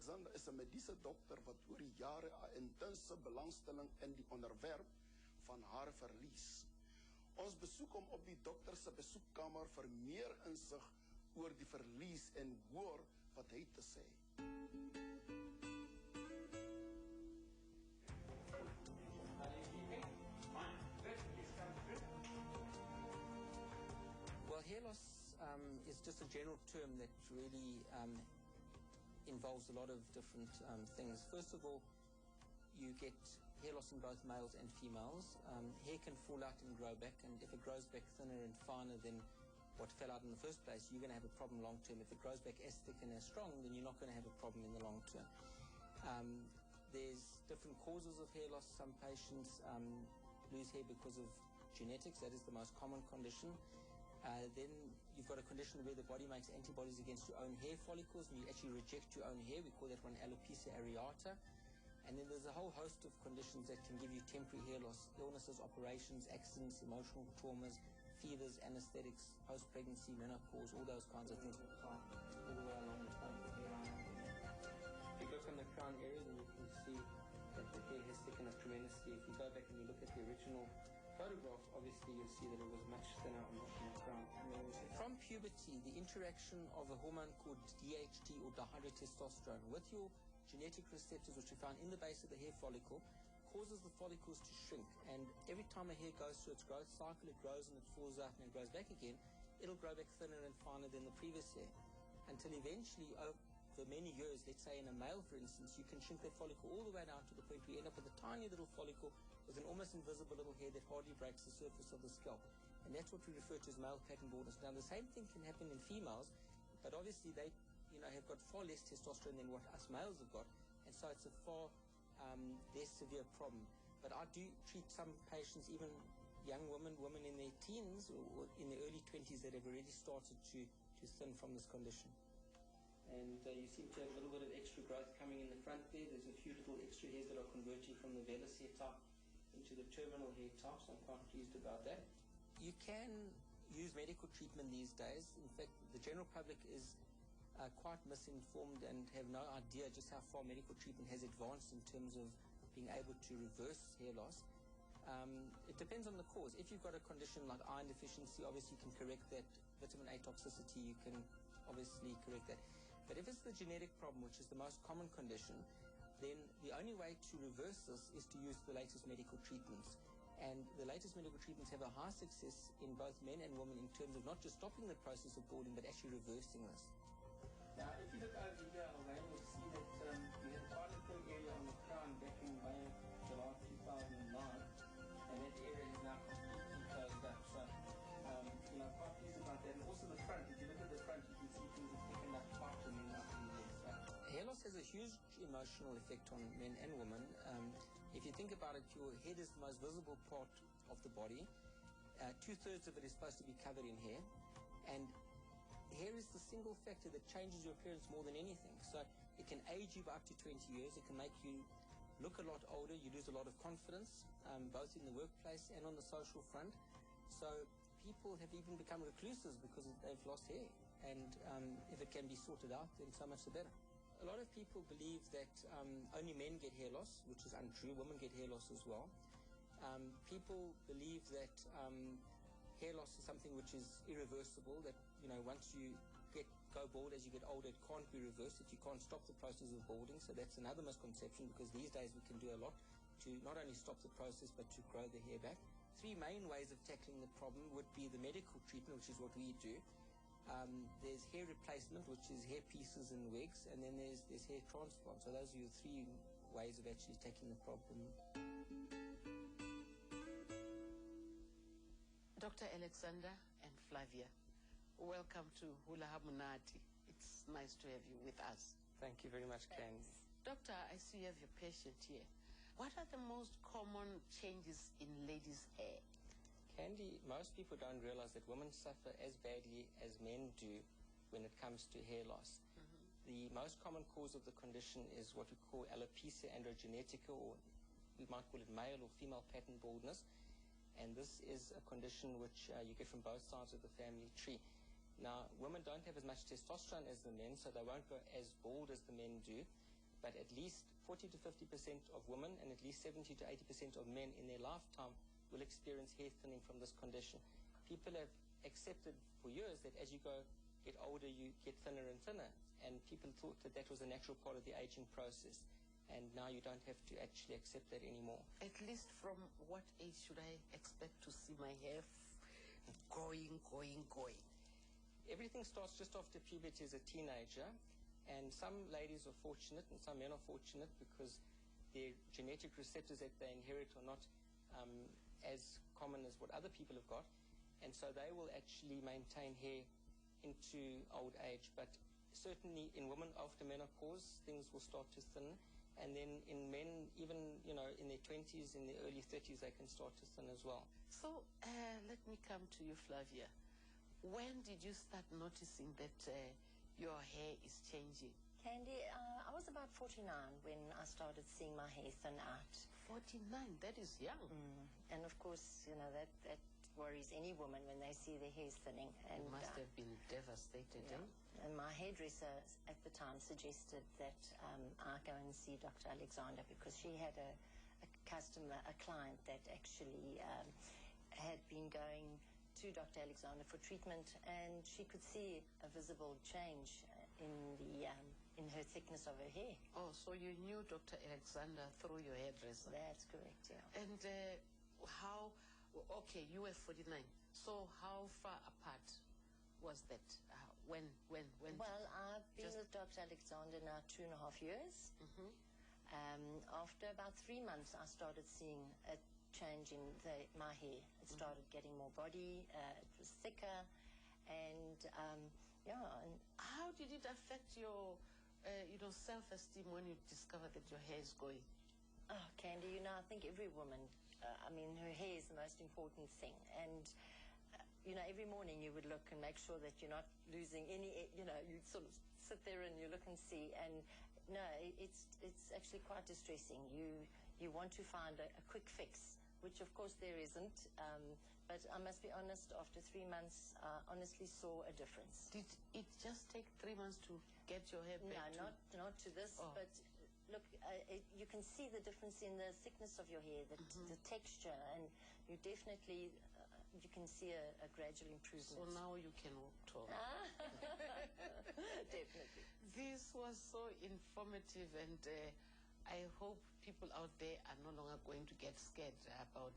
Alexander is 'n mediese dokter wat oor die jare 'n intense belangstelling in die onderwerp van haar verlies. Ons besoek hom op die dokter se besoekkamer vir meer insig oor die verlies en hoor wat hy te sê. Well, hair loss is just a general term that really involves a lot of different things. First of all, you get hair loss in both males and females. Hair can fall out and grow back, and if it grows back thinner and finer than what fell out in the first place, you're going to have a problem long term. If it grows back as thick and as strong, then you're not going to have a problem in the long term. There's different causes of hair loss. Some patients lose hair because of genetics. That is the most common condition. Then you've got a condition where the body makes antibodies against your own hair follicles and you actually reject your own hair. We call that one alopecia areata. And then there's a whole host of conditions that can give you temporary hair loss: illnesses, operations, accidents, emotional traumas, fevers, anesthetics, post-pregnancy, menopause, all those kinds of things. All the way along the front of the hair. If you look on the crown area, then you can see that the hair has thickened up tremendously. If you go back and you look at the original photograph, obviously you'll see that it was much thinner on the crown. From puberty, the interaction of a hormone called DHT, or dihydrotestosterone, with your genetic receptors, which are found in the base of the hair follicle, causes the follicles to shrink. And every time a hair goes through its growth cycle, it grows and it falls out and it grows back again. It'll grow back thinner and finer than the previous hair, until eventually, over many years, let's say in a male, for instance, you can shrink that follicle all the way down to the point where you end up with a tiny little follicle with an almost invisible little hair that hardly breaks the surface of the scalp. And that's what we refer to as male pattern baldness. Now, the same thing can happen in females, but obviously they have got far less testosterone than what us males have got, and so it's a far less severe problem. But I do treat some patients, even young women in their teens or in their early 20s, that have already started to thin from this condition. And you seem to have a little bit of extra growth coming in the front there. There's a few little extra hairs that are converting from the vellus hair type into the terminal hair type, so I'm quite pleased about that. You can use medical treatment these days. In fact, the general public is quite misinformed and have no idea just how far medical treatment has advanced in terms of being able to reverse hair loss. It depends on the cause. If you've got a condition like iron deficiency, obviously you can correct that. Vitamin A toxicity, you can obviously correct that. But if it's the genetic problem, which is the most common condition, then the only way to reverse this is to use the latest medical treatments. And the latest medical treatments have a high success in both men and women in terms of not just stopping the process of balding, but actually reversing this. Now, if you look over here, you'll see that we had quite a thin area on the crown back in May, July 2009, and that area is now completely closed up. So, quite pleased about that. And also the front, if you look at the front, you can see things are thickened up quite tremendously. Hair loss has a huge emotional effect on men and women. If you think about it, your head is the most visible part of the body. 2/3 of it is supposed to be covered in hair. And hair is the single factor that changes your appearance more than anything. So it can age you by up to 20 years. It can make you look a lot older. You lose a lot of confidence, both in the workplace and on the social front. So people have even become recluses because they've lost hair. And if it can be sorted out, then so much the better. A lot of people believe that only men get hair loss, which is untrue. Women get hair loss as well. People believe that hair loss is something which is irreversible, that, once you go bald as you get older, it can't be reversed, that you can't stop the process of balding. So that's another misconception, because these days we can do a lot to not only stop the process, but to grow the hair back. 3 main ways of tackling the problem would be the medical treatment, which is what we do. There's hair replacement, which is hair pieces and wigs, and then there's hair transplant. So those are your 3 ways of actually tackling the problem. Dr. Alexander and Flavia, welcome to Hola, Monate. It's nice to have you with us. Thank you very much, Candy. Doctor, I see you have your patient here. What are the most common changes in ladies' hair? Candy, most people don't realize that women suffer as badly as men do when it comes to hair loss. The most common cause of the condition is what we call alopecia androgenetica, or we might call it male or female pattern baldness. And this is a condition which you get from both sides of the family tree. Now, women don't have as much testosterone as the men, so they won't go as bald as the men do. but at least 40 to 50% of women and at least 70 to 80% of men in their lifetime will experience hair thinning from this condition. People have accepted for years that as you get older, you get thinner and thinner, and people thought that that was a natural part of the aging process, and now you don't have to actually accept that anymore. At least from what age should I expect to see my hair going? Everything starts just after puberty as a teenager, and some ladies are fortunate and some men are fortunate because their genetic receptors that they inherit are not as common as what other people have got, and so they will actually maintain hair into old age. But certainly in women after menopause, things will start to thin, and then in men, even in their 20s, in their early 30s, they can start to thin as well. So let me come to you, Flavia. When did you start noticing that your hair is changing? Candy, I was about 49 when I started seeing my hair thin out. 49, that is young. And of course, that worries any woman when they see their hair thinning. And you must have been devastated. Yeah. And my hairdresser at the time suggested that I go and see Dr. Alexander, because she had a client that actually had been going to Dr. Alexander for treatment, and she could see a visible change in her thickness of her hair. Oh, so you knew Dr. Alexander through your hairdresser? That's correct, yeah. And okay, you were 49. So how far apart was that? When? Well, I've been with Dr. Alexander now 2.5 years. After about 3 months, I started seeing a change in my hair. It started getting more body, it was thicker, and And how did it affect your self-esteem when you discovered that your hair is going? Oh, Candy, I think every woman, her hair is the most important thing. And, every morning you would look and make sure that you're not losing any, you sort of sit there and you look and see. And no, it's actually quite distressing. You want to find a quick fix, which of course there isn't. But I must be honest, after 3 months, I honestly saw a difference. Did it just take 3 months to get your hair back? No, not to this, but look, you can see the difference in the thickness of your hair, the texture, and you definitely, you can see a gradual improvement. So now you can walk tall. Definitely. This was so informative, and I hope people out there are no longer going to get scared about,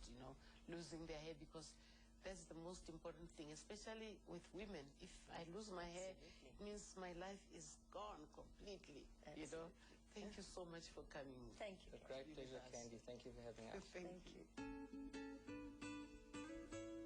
losing their hair, because that's the most important thing, especially with women. If I lose my hair, it means my life is gone completely. Absolutely. Thank you so much for coming. Thank you. A great pleasure, Candy. Thank you for having us. Thank you.